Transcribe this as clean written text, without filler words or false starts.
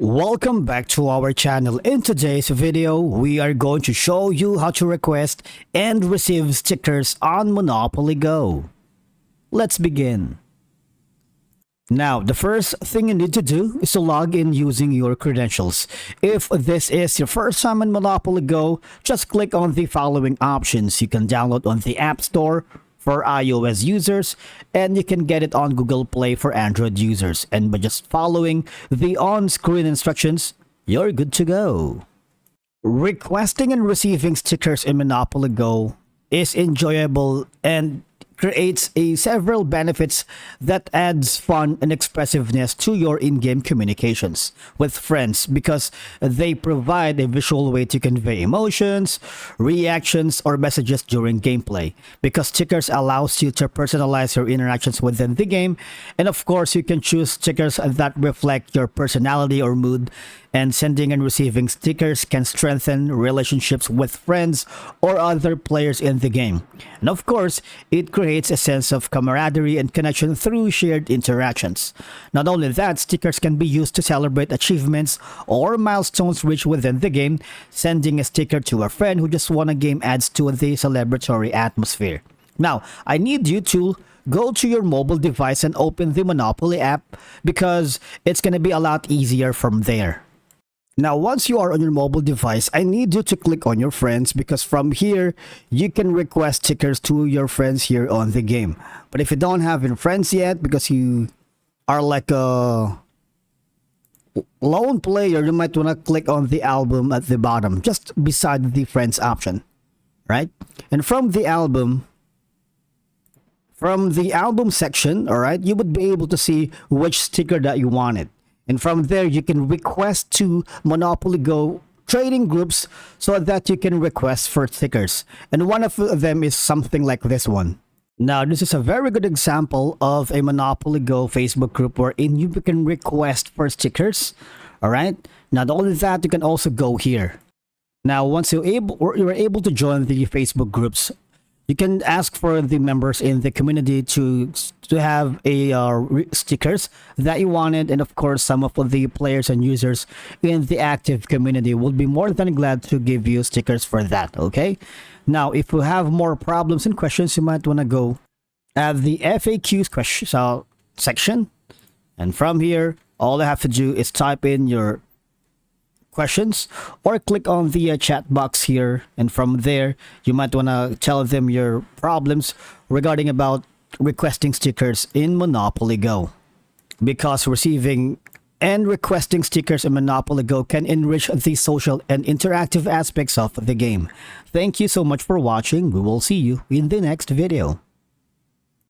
Welcome back to our channel. In today's video, we are going to show you how to request and receive stickers on Monopoly Go. Let's begin. Now, the first thing you need to do is to log in using your credentials. If this is your first time in Monopoly Go, just click on the following options. You can download on the App Store for iOS users, and you can get it on Google Play for Android users. And by just following the on-screen instructions, you're good to go. Requesting and receiving stickers in Monopoly Go is enjoyable and creates several benefits that adds fun and expressiveness to your in-game communications with friends, because they provide a visual way to convey emotions, reactions, or messages during gameplay. Because stickers allows you to personalize your interactions within the game, and of course you can choose stickers that reflect your personality or mood, and sending and receiving stickers can strengthen relationships with friends or other players in the game. And of course, it creates a sense of camaraderie and connection through shared interactions. Not only that, stickers can be used to celebrate achievements or milestones reached within the game. Sending a sticker to a friend who just won a game adds to the celebratory atmosphere. Now, I need you to go to your mobile device and open the Monopoly app, because it's going to be a lot easier from there. Now, once you are on your mobile device, I need you to click on your friends, because from here, you can request stickers to your friends here on the game. But if you don't have your friends yet, because you are like a lone player, you might want to click on the album at the bottom, just beside the friends option, right? And from the album section, all right, you would be able to see which sticker that you wanted. And from there, you can request to Monopoly Go trading groups so that you can request for stickers. And one of them is something like this one. Now, this is a very good example of a Monopoly Go Facebook group wherein you can request for stickers. All right. Not only that, you can also go here. Now, once you're able to join the Facebook groups, you can ask for the members in the community to have stickers that you wanted, and of course some of the players and users in the active community will be more than glad to give you stickers for that. Okay, now if you have more problems and questions, you might want to go at the FAQs section, and from here all I have to do is type in your questions or click on the chat box here, and from there you might want to tell them your problems regarding about requesting stickers in Monopoly Go, because receiving and requesting stickers in Monopoly Go can enrich the social and interactive aspects of the game. Thank you so much for watching. We will see you in the next video.